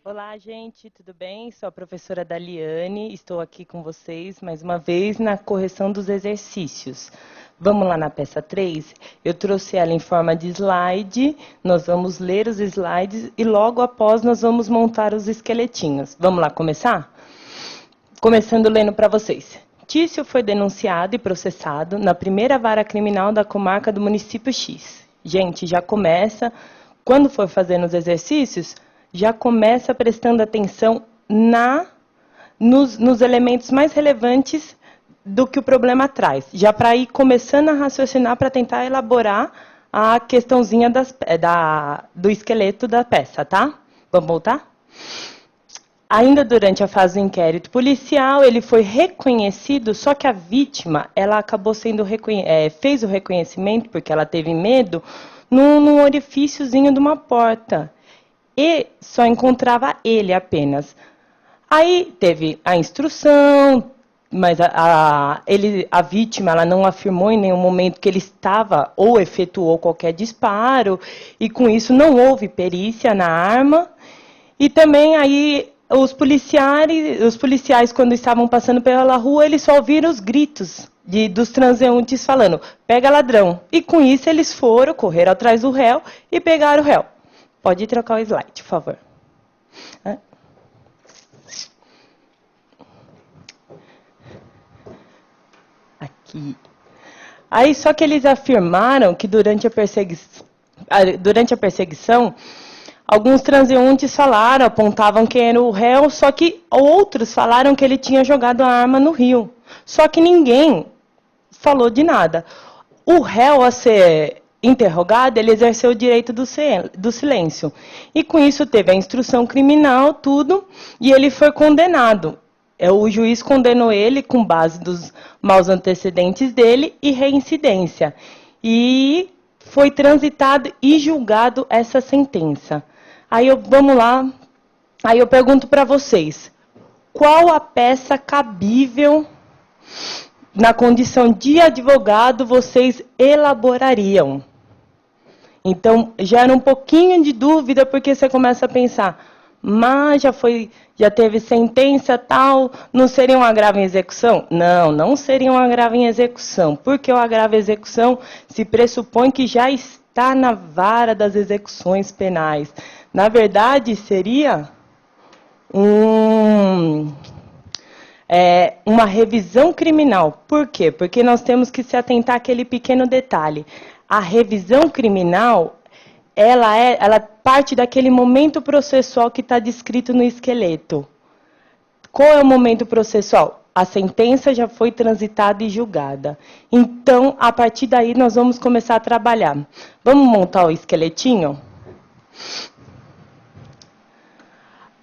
Olá, gente, tudo bem? Sou a professora Daliane, estou aqui com vocês mais uma vez na correção dos exercícios. Vamos lá na peça 3? Eu trouxe ela em forma de slide, nós vamos ler os slides e logo após nós vamos montar os esqueletinhos. Vamos lá começar? Começando lendo para vocês. Tício foi denunciado e processado na primeira vara criminal da comarca do município X. Gente, já começa, quando for fazendo os exercícios, já começa prestando atenção nos elementos mais relevantes do que o problema traz. Já para ir começando a raciocinar para tentar elaborar a questãozinha do esqueleto da peça, tá? Vamos voltar? Ainda durante a fase do inquérito policial, ele foi reconhecido, só que a vítima, ela acabou sendo fez o reconhecimento, porque ela teve medo, num orifíciozinho de uma porta. E só encontrava ele apenas. Aí teve a instrução, mas a vítima ela não afirmou em nenhum momento que ele estava ou efetuou qualquer disparo, e com isso não houve perícia na arma. E também aí os policiais, quando estavam passando pela rua, eles só ouviram os gritos dos transeuntes falando, pega ladrão. E com isso eles correram atrás do réu e pegaram o réu. Pode trocar o slide, por favor. Aqui. Aí, só que eles afirmaram que durante a perseguição, alguns transeuntes falaram, apontavam quem era o réu, só que outros falaram que ele tinha jogado a arma no rio. Só que ninguém falou de nada. O réu a ser interrogado, ele exerceu o direito do silêncio. E com isso teve a instrução criminal, tudo, e ele foi condenado. O juiz condenou ele com base dos maus antecedentes dele e reincidência. E foi transitado e julgado essa sentença. Vamos lá. Aí eu pergunto para vocês, qual a peça cabível na condição de advogado vocês elaborariam? Então, gera um pouquinho de dúvida, porque você começa a pensar, mas já teve sentença tal, não seria um agravo em execução? Não, não seria um agravo em execução, porque o agravo em execução se pressupõe que já está na vara das execuções penais. Na verdade, seria uma revisão criminal. Por quê? Porque nós temos que se atentar àquele pequeno detalhe. A revisão criminal, ela parte daquele momento processual que está descrito no esqueleto. Qual é o momento processual? A sentença já foi transitada e julgada. Então, a partir daí, nós vamos começar a trabalhar. Vamos montar o esqueletinho?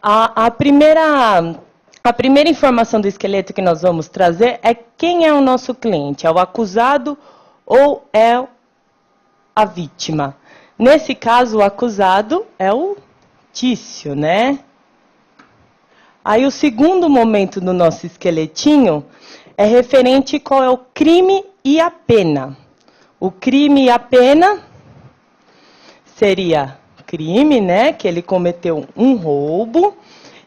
A primeira informação do esqueleto que nós vamos trazer é quem é o nosso cliente. É o acusado ou é a vítima? Nesse caso, o acusado é o Tício, né? Aí o segundo momento do nosso esqueletinho é referente qual é o crime e a pena. O crime e a pena seria crime, né? Que ele cometeu um roubo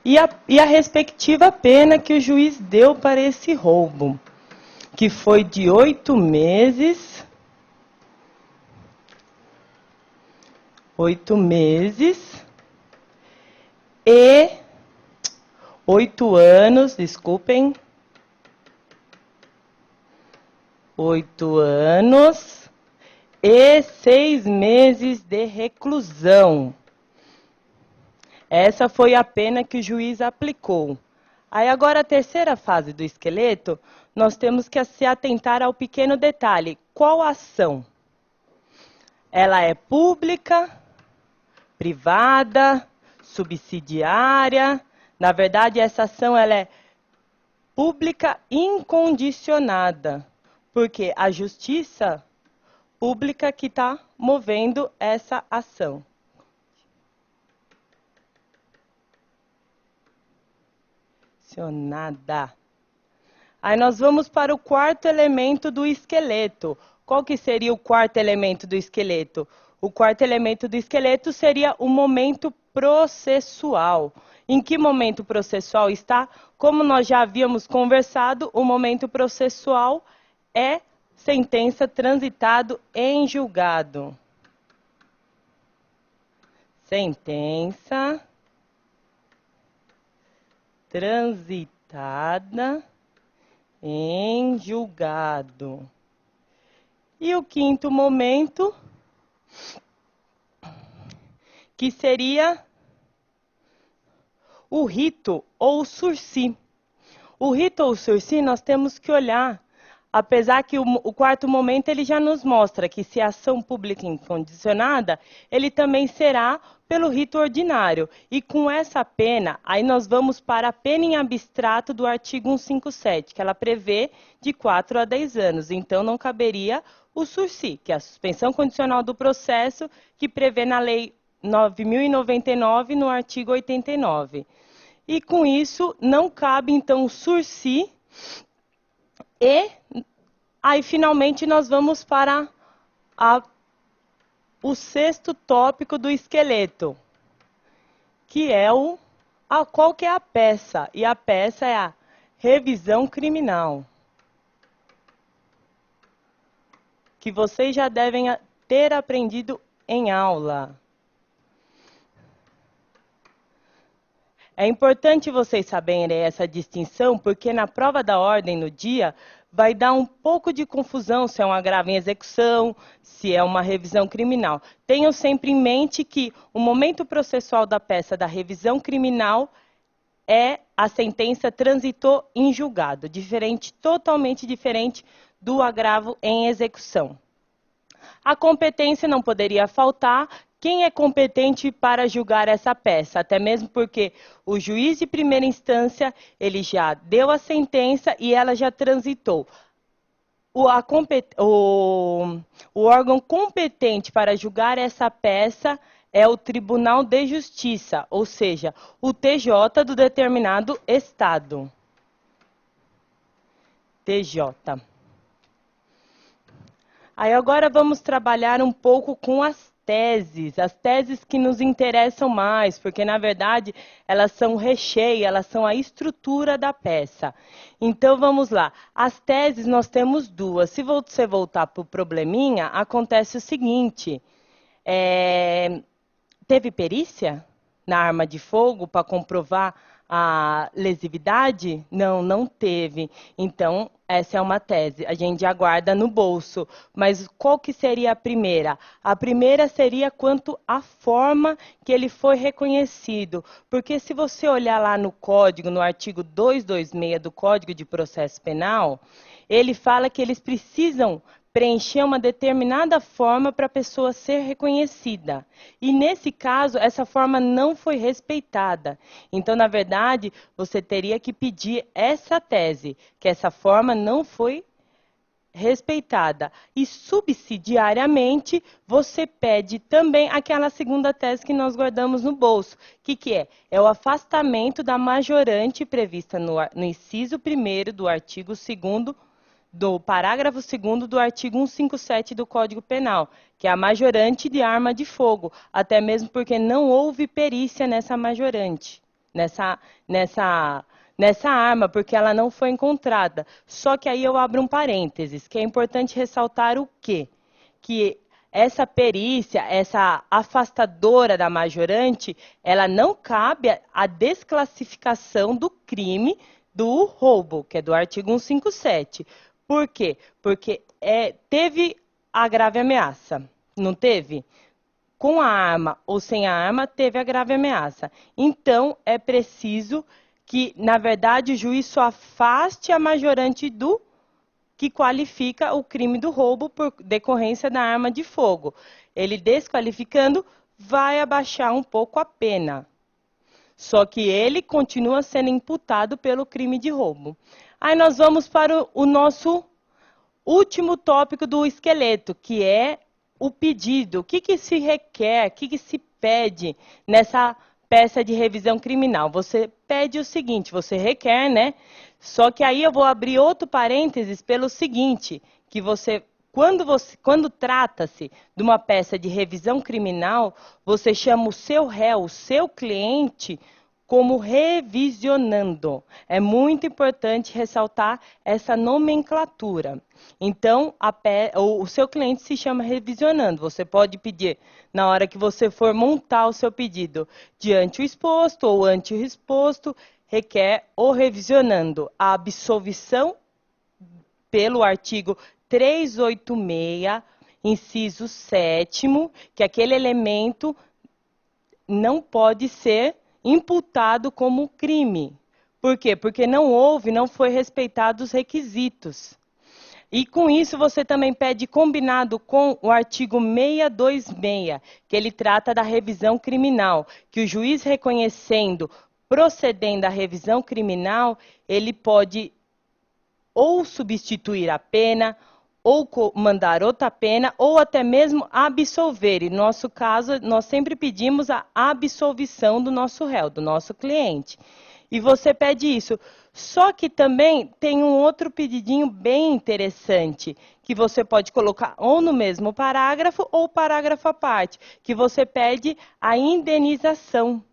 e a respectiva pena que o juiz deu para esse roubo, que foi de 8 meses... 8 meses e 8 anos, desculpem. 8 anos e 6 meses de reclusão. Essa foi a pena que o juiz aplicou. Aí agora a terceira fase do esqueleto, nós temos que se atentar ao pequeno detalhe. Qual a ação? Ela é pública, privada, subsidiária. Na verdade, essa ação ela é pública incondicionada, porque a justiça pública que está movendo essa ação. Nada. Aí nós vamos para o quarto elemento do esqueleto. Qual que seria o quarto elemento do esqueleto? O quarto elemento do esqueleto seria o momento processual. Em que momento processual está? Como nós já havíamos conversado, o momento processual é sentença transitado em julgado. Sentença transitada em julgado. E o quinto momento, que seria o rito ou sursi. O rito ou sursi nós temos que olhar, apesar que o quarto momento ele já nos mostra que se a ação pública incondicionada, ele também será pelo rito ordinário. E com essa pena, aí nós vamos para a pena em abstrato do artigo 157, que ela prevê de 4 a 10 anos. Então não caberia o sursi, que é a suspensão condicional do processo, que prevê na Lei 9.099, no artigo 89. E com isso, não cabe, então, o sursi. E aí, finalmente, nós vamos para o sexto tópico do esqueleto, que é qual que é a peça? E a peça é a revisão criminal, que vocês já devem ter aprendido em aula. É importante vocês saberem essa distinção, porque na prova da ordem no dia vai dar um pouco de confusão se é um agravo em execução, se é uma revisão criminal. Tenham sempre em mente que o momento processual da peça da revisão criminal é a sentença transitou em julgado, totalmente diferente do agravo em execução. A competência não poderia faltar. Quem é competente para julgar essa peça? Até mesmo porque o juiz de primeira instância, ele já deu a sentença e ela já transitou. O órgão competente para julgar essa peça é o Tribunal de Justiça, ou seja, o TJ do determinado estado. TJ. Aí agora vamos trabalhar um pouco com as teses que nos interessam mais, porque na verdade elas são o recheio, elas são a estrutura da peça. Então vamos lá, as teses nós temos duas. Se você voltar para o probleminha, acontece o seguinte, teve perícia na arma de fogo para comprovar a lesividade? Não, não teve. Então, essa é uma tese. A gente aguarda no bolso. Mas qual que seria a primeira? A primeira seria quanto à forma que ele foi reconhecido. Porque se você olhar lá no código, no artigo 226 do Código de Processo Penal, ele fala que eles precisam preencher uma determinada forma para a pessoa ser reconhecida. E, nesse caso, essa forma não foi respeitada. Então, na verdade, você teria que pedir essa tese, que essa forma não foi respeitada. E, subsidiariamente, você pede também aquela segunda tese que nós guardamos no bolso. O que é? É o afastamento da majorante prevista no inciso 1º do artigo 2º do parágrafo 2º do artigo 157 do Código Penal, que é a majorante de arma de fogo, até mesmo porque não houve perícia nessa majorante, nessa arma, porque ela não foi encontrada. Só que aí eu abro um parênteses, que é importante ressaltar o quê? Que essa perícia, essa afastadora da majorante, ela não cabe à desclassificação do crime do roubo, que é do artigo 157. Por quê? Porque teve a grave ameaça, não teve? Com a arma ou sem a arma, teve a grave ameaça. Então, é preciso que, na verdade, o juiz só afaste a majorante do que qualifica o crime do roubo por decorrência da arma de fogo. Ele desqualificando, vai abaixar um pouco a pena. Só que ele continua sendo imputado pelo crime de roubo. Aí nós vamos para o nosso último tópico do esqueleto, que é o pedido. O que se requer, o que se pede nessa peça de revisão criminal? Você pede o seguinte, você requer, né? Só que aí eu vou abrir outro parênteses pelo seguinte, que você, Quando trata-se de uma peça de revisão criminal, você chama o seu réu, o seu cliente, como revisionando. É muito importante ressaltar essa nomenclatura. Então, o seu cliente se chama revisionando. Você pode pedir, na hora que você for montar o seu pedido, diante o exposto ou ante o exposto, requer o revisionando. A absolvição pelo artigo 386, inciso 7º, que aquele elemento não pode ser imputado como crime. Por quê? Porque não foi respeitado os requisitos. E com isso você também pede combinado com o artigo 626, que ele trata da revisão criminal, que o juiz reconhecendo, procedendo à revisão criminal, ele pode ou substituir a pena, ou mandar outra pena, ou até mesmo absolver. Em nosso caso, nós sempre pedimos a absolvição do nosso réu, do nosso cliente. E você pede isso. Só que também tem um outro pedidinho bem interessante, que você pode colocar ou no mesmo parágrafo ou parágrafo à parte, que você pede a indenização.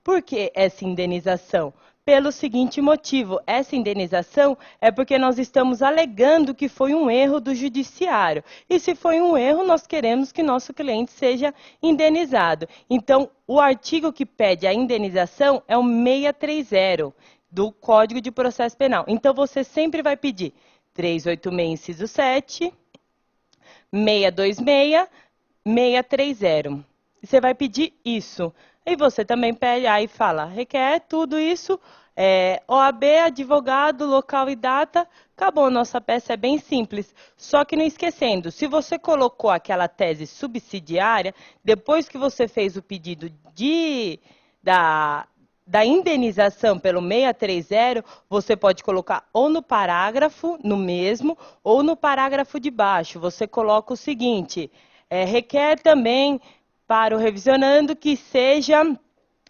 Por que essa indenização? Pelo seguinte motivo, essa indenização é porque nós estamos alegando que foi um erro do judiciário. E se foi um erro, nós queremos que nosso cliente seja indenizado. Então, o artigo que pede a indenização é o 630 do Código de Processo Penal. Então, você sempre vai pedir 386, inciso 7, 626, 630. Você vai pedir isso. E você também pede, aí fala, requer tudo isso, OAB, advogado, local e data, acabou, nossa peça é bem simples. Só que não esquecendo, se você colocou aquela tese subsidiária, depois que você fez o pedido da indenização pelo 630, você pode colocar ou no parágrafo, no mesmo, ou no parágrafo de baixo. Você coloca o seguinte, requer também para o revisionando que seja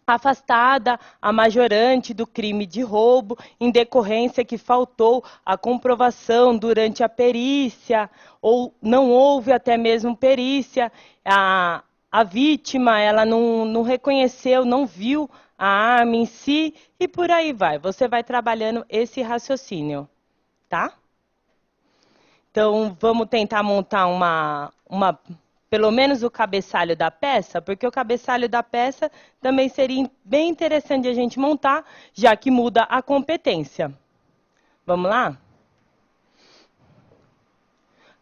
afastada a majorante do crime de roubo em decorrência que faltou a comprovação durante a perícia ou não houve até mesmo perícia, a vítima ela não reconheceu, não viu a arma em si e por aí vai. Você vai trabalhando esse raciocínio, tá? Então, vamos tentar montar pelo menos o cabeçalho da peça, porque o cabeçalho da peça também seria bem interessante a gente montar, já que muda a competência. Vamos lá?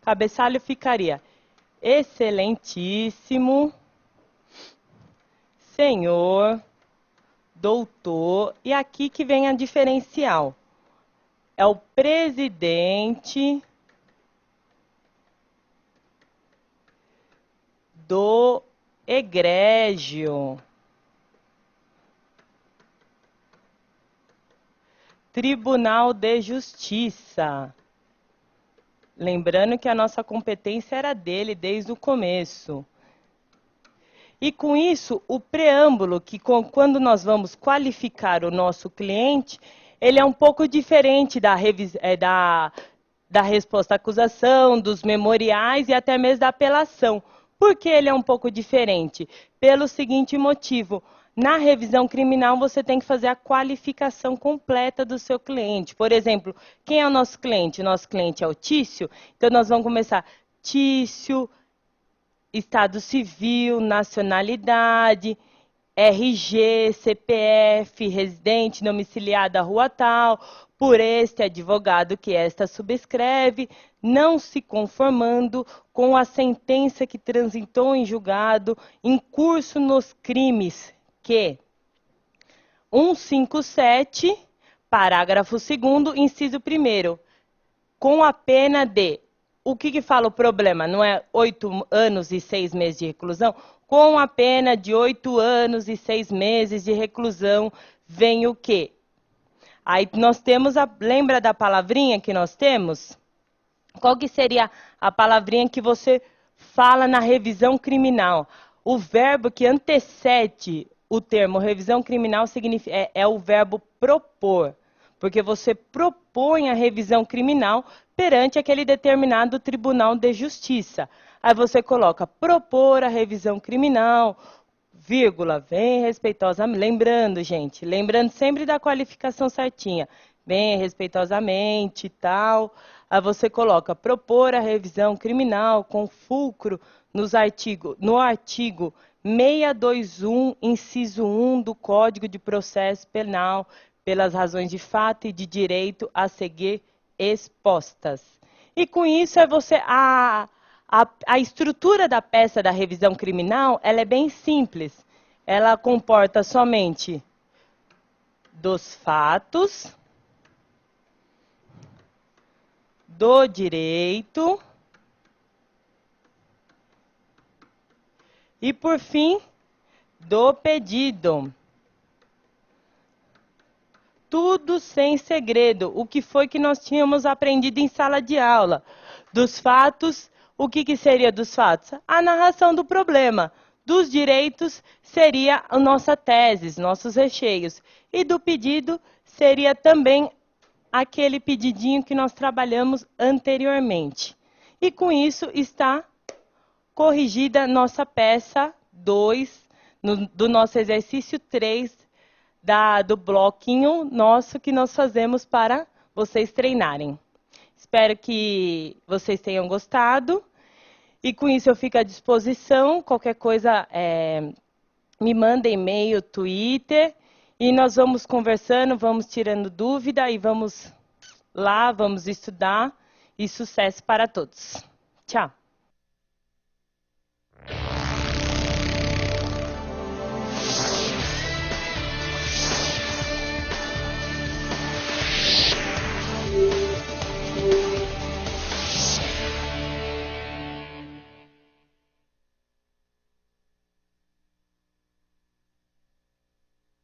Cabeçalho ficaria: excelentíssimo senhor doutor, e aqui que vem a diferencial. É o presidente do egrégio Tribunal de Justiça. Lembrando que a nossa competência era dele desde o começo. E com isso, o preâmbulo, que quando nós vamos qualificar o nosso cliente, ele é um pouco diferente da resposta à acusação, dos memoriais e até mesmo da apelação. Por que ele é um pouco diferente? Pelo seguinte motivo: na revisão criminal você tem que fazer a qualificação completa do seu cliente. Por exemplo, quem é o nosso cliente? Nosso cliente é o Tício, então nós vamos começar Tício, estado civil, nacionalidade, RG, CPF, residente domiciliado à rua tal, por este advogado que esta subscreve, não se conformando com a sentença que transitou em julgado, em curso nos crimes que 157, parágrafo 2º, inciso 1º, com a pena de... O que fala o problema? Não é 8 anos e 6 meses de reclusão? Com a pena de 8 anos e 6 meses de reclusão, vem o quê? Aí nós temos, lembra da palavrinha que nós temos? Qual que seria a palavrinha que você fala na revisão criminal? O verbo que antecede o termo revisão criminal é o verbo propor. porque você propõe a revisão criminal perante aquele determinado tribunal de justiça. Aí você coloca propor a revisão criminal, vírgula, bem respeitosamente, lembrando, gente, lembrando sempre da qualificação certinha, bem respeitosamente e tal. Aí você coloca propor a revisão criminal com fulcro no artigo 621, inciso 1 do Código de Processo Penal, pelas razões de fato e de direito a seguir expostas. E com isso a estrutura da peça da revisão criminal, ela é bem simples. Ela comporta somente dos fatos, do direito e, por fim, do pedido. Tudo sem segredo. O que foi que nós tínhamos aprendido em sala de aula? Dos fatos, o que seria dos fatos? A narração do problema. Dos direitos seria a nossa tese, nossos recheios. E do pedido seria também aquele pedidinho que nós trabalhamos anteriormente. E com isso está corrigida nossa peça 2, do nosso exercício 3, do bloquinho nosso que nós fazemos para vocês treinarem. Espero que vocês tenham gostado. E com isso eu fico à disposição. Qualquer coisa, me manda e-mail, Twitter. E nós vamos conversando, vamos tirando dúvida e vamos lá, vamos estudar. E sucesso para todos. Tchau.